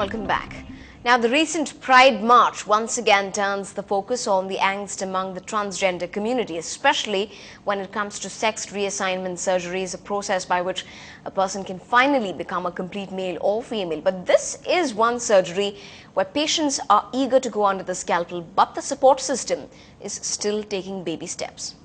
welcome back. Now, the recent Pride March once again turns the focus on the angst among the transgender community, especially when it comes to sex reassignment surgeries, a process by which a person can finally become a complete male or female. But this is one surgery where patients are eager to go under the scalpel, but the support system is still taking baby steps.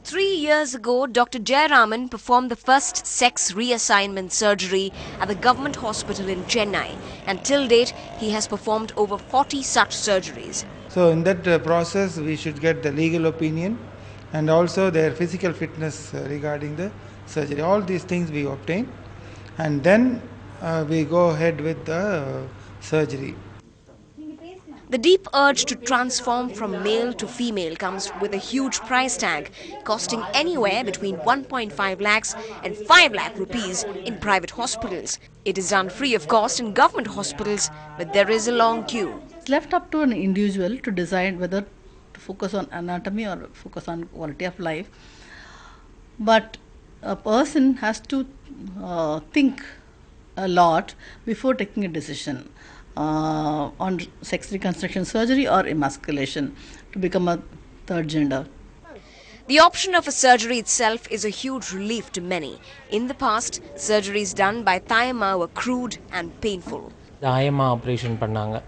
3 years ago, Dr. Jayaraman performed the first sex reassignment surgery at the government hospital in Chennai, and till date, he has performed over 40 such surgeries. So in that process, we should get the legal opinion and also their physical fitness regarding the surgery. All these things we obtain, and then we go ahead with the surgery. The deep urge to transform from male to female comes with a huge price tag, costing anywhere between 1.5 lakhs and 5 lakh rupees in private hospitals. It is done free of cost in government hospitals, but there is a long queue. It's left up to an individual to decide whether to focus on anatomy or focus on quality of life. But a person has to think a lot before taking a decision on sex reconstruction surgery or emasculation to become a third gender. The option of a surgery itself is a huge relief to many. In the past, surgeries done by Thayama were crude and painful. Thayama operation பண்ணாங்க.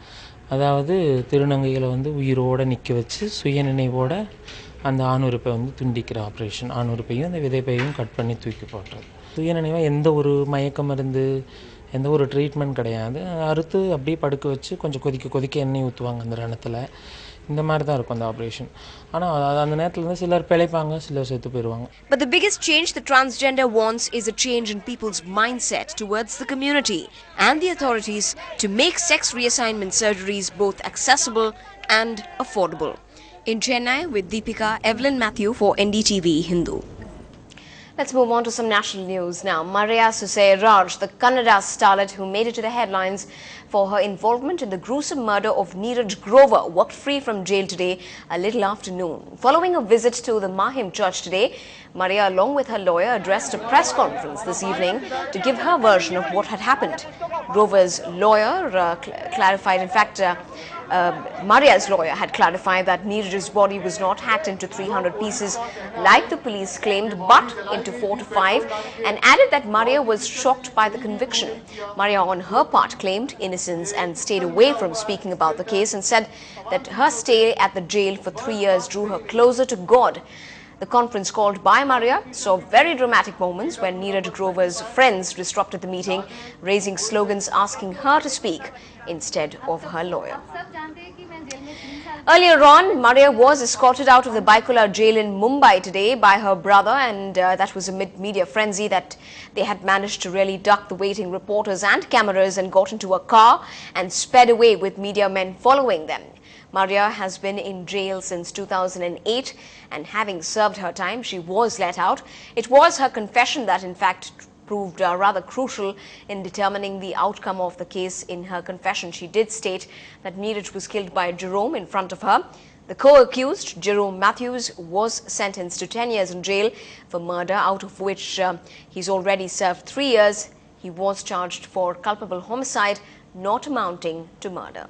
அதாவது திருநங்கைகளை வந்து உயிரோட நிக்க வச்சு சுயநினைவோட அந்த ஆணுறுப்பை வந்து துண்டிக்கிற operation. ஆணுறுப்பையும் அந்த விதைப்பையும் cut பண்ணி தூக்கி போடுறது. சுயநினைவா எந்த ஒரு மயக்க மருந்து எந்த ஒரு ட்ரீட்மெண்ட் கிடையாது. அறுத்து அப்படியே படுக்க வச்சு கொஞ்சம் கொதிக்க எண்ணெய் ஊற்றுவாங்க அந்த ரணத்தில். இந்த மாதிரி தான் இருக்கும் அந்த ஆப்ரேஷன். ஆனால் அந்த நேரத்தில் வந்து சிலர் பிழைப்பாங்க, சிலர் செத்து போயிடுவாங்க. But the biggest change the transgender wants is a change in people's mindset towards the community and the authorities to make sex reassignment surgeries both accessible and affordable. In Chennai with Deepika, Evelyn Matthew for NDTV Hindu. Let's move on to some national news now. Maria Susay-Raj, the Kannada starlet who made it to the headlines for her involvement in the gruesome murder of Neeraj Grover, walked free from jail today a little after noon. Following a visit to the Mahim church today, Maria, along with her lawyer, addressed a press conference this evening to give her version of what had happened. Grover's lawyer clarified, in fact, Maria's lawyer had clarified that Neeraj's body was not hacked into 300 pieces like the police claimed, but into 4 to 5, and added that Maria was shocked by the conviction. Maria, on her part, claimed innocence and stayed away from speaking about the case and said that her stay at the jail for 3 years drew her closer to God. The conference called by Maria saw very dramatic moments when Neeraj Grover's friends disrupted the meeting, raising slogans asking her to speak instead of her lawyer. Earlier on, Maria was escorted out of the Baikola jail in Mumbai today by her brother, and that was amid media frenzy that they had managed to really duck the waiting reporters and cameras and got into a car and sped away with media men following them. Maria has been in jail since 2008, and having served her time, she was let out. It was her confession that in fact proved rather crucial in determining the outcome of the case. In her confession, she did state that Neeraj was killed by Jerome in front of her. The co-accused, Jerome Matthews, was sentenced to 10 years in jail for murder, out of which he's already served 3 years. He was charged for culpable homicide not amounting to murder.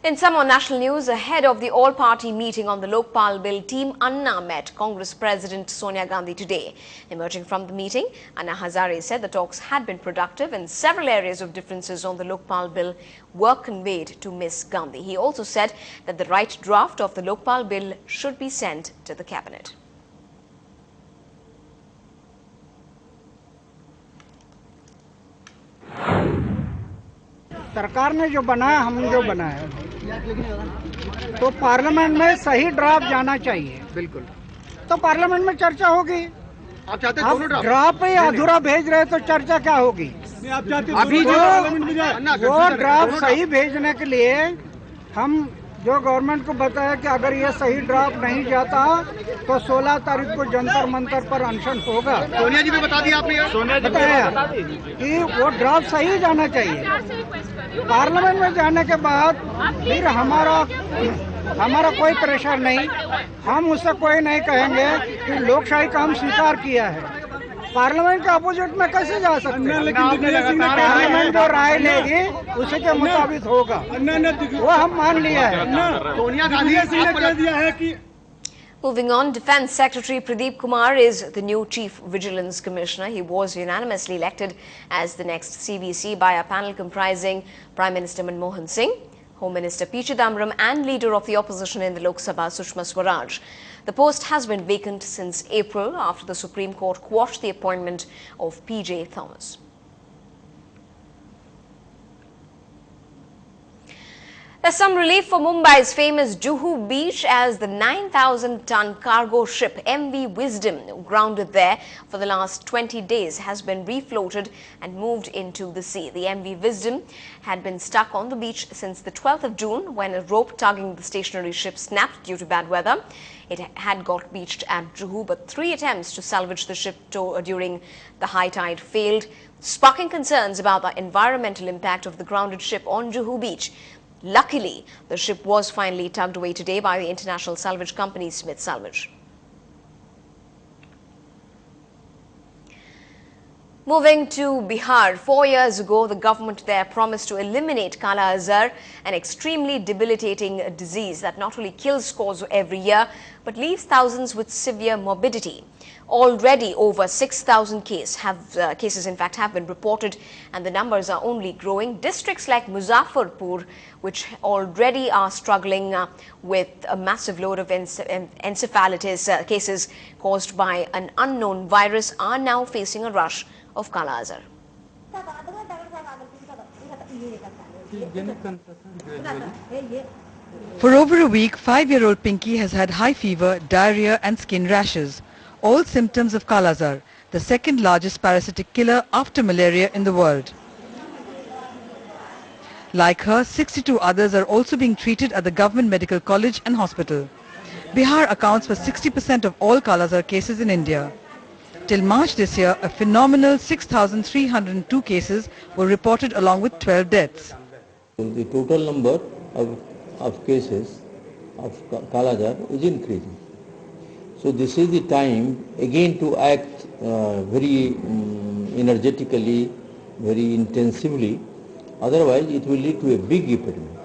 In some more national news, ahead of the all-party meeting on the Lokpal bill, Team Anna met Congress President Sonia Gandhi today. Emerging from the meeting, Anna Hazare said the talks had been productive and several areas of differences on the Lokpal bill were conveyed to Ms. Gandhi. He also said that the right draft of the Lokpal bill should be sent to the cabinet. सरकार ने जो बनाया, हम जो बनाया, तो parliament में सही ड्राफ्ट जाना चाहिए। बिल्कुल, तो पार्लियामेंट में चर्चा होगी। आप चाहते हैं दोनों ड्राफ्ट ही अधूरा भेज रहे तो चर्चा क्या होगी? अभी जो वो ड्राफ्ट सही भेजने के लिए हम जो गवर्नमेंट को बताया कि अगर ये सही ड्राफ्ट नहीं जाता तो 16 तारीख को जंतर मंतर पर अनशन होगा। सोनिया जी ने बता दिया, आपने बताया कि वो ड्राफ्ट सही जाना चाहिए। पार्लियामेंट में जाने के बाद फिर हमारा कोई प्रेशर नहीं, हम उससे कोई नहीं कहेंगे कि लोकशाही का हम स्वीकार किया है। पार्लियामेंट के अपोजिट में कैसे जा सकते हैं? पार्लियामेंट जो राय लेगी उसी के मुताबिक होगा, वो हम मान लिया है। Moving on, Defence Secretary Pradeep Kumar is the new Chief Vigilance Commissioner. He was unanimously elected as the next CVC by a panel comprising Prime Minister Manmohan Singh, Home Minister P. Chidambaram and Leader of the Opposition in the Lok Sabha, Sushma Swaraj. The post has been vacant since April after the Supreme Court quashed the appointment of P.J. Thomas. There's some relief for Mumbai's famous Juhu beach as the 9,000-ton cargo ship MV Wisdom, grounded there for the last 20 days, has been refloated and moved into the sea. The MV Wisdom had been stuck on the beach since the 12th of June when a rope tugging the stationary ship snapped due to bad weather. It had got beached at Juhu, but 3 attempts to salvage the ship during the high tide failed, sparking concerns about the environmental impact of the grounded ship on Juhu beach. Luckily, the ship was finally tugged away today by the international salvage company Smith Salvage. Moving to Bihar, 4 years ago, the government there promised to eliminate Kala Azar, an extremely debilitating disease that not only kills scores every year, but leaves thousands with severe morbidity. Already over 6,000 cases in fact have been reported, and the numbers are only growing. Districts like Muzaffarpur, which already are struggling with a massive load of encephalitis cases caused by an unknown virus, are now facing a rush of Kala Azar. For over a week, 5-year-old Pinky has had high fever, diarrhea and skin rashes. All symptoms of Kala Azar, the second largest parasitic killer after malaria in the world. Like her, 62 others are also being treated at the Government Medical College and Hospital. Bihar accounts for 60% of all Kala Azar cases in India. Till March this year, a phenomenal 6,302 cases were reported along with 12 deaths. The total number of cases of Kala Azar is increasing. So this is the time again to act very energetically, very intensively, otherwise it will lead to a big epidemic.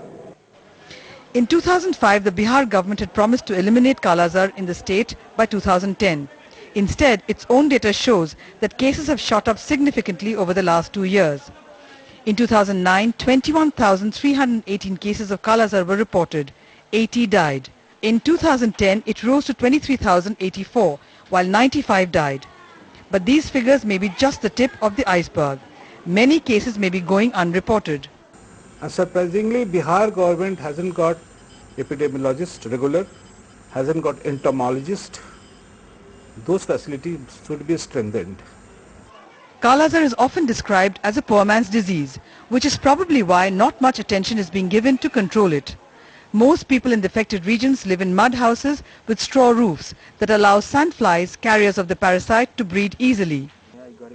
In 2005, the Bihar government had promised to eliminate Kala Azar in the state by 2010. Instead, its own data shows that cases have shot up significantly over the last 2 years. In 2009, 21,318 cases of Kala Azar were reported. 80 died. In 2010, it rose to 23,084, while 95 died. But these figures may be just the tip of the iceberg. Many cases may be going unreported. Surprisingly, Bihar government hasn't got epidemiologist regular, hasn't got entomologist. Those facilities should be strengthened. Kala Azar is often described as a poor man's disease, which is probably why not much attention is being given to control it. Most people in the affected regions live in mud houses with straw roofs that allow sandflies, carriers of the parasite, to breed easily.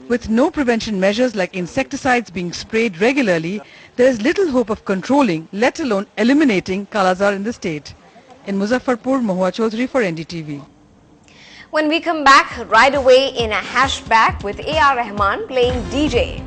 With no prevention measures like insecticides being sprayed regularly, there is little hope of controlling, let alone eliminating Kala Azar in the state. In Muzaffarpur, Mahua Chaudhary for NDTV. When we come back right away in a hashback with A.R. Rahman playing DJ.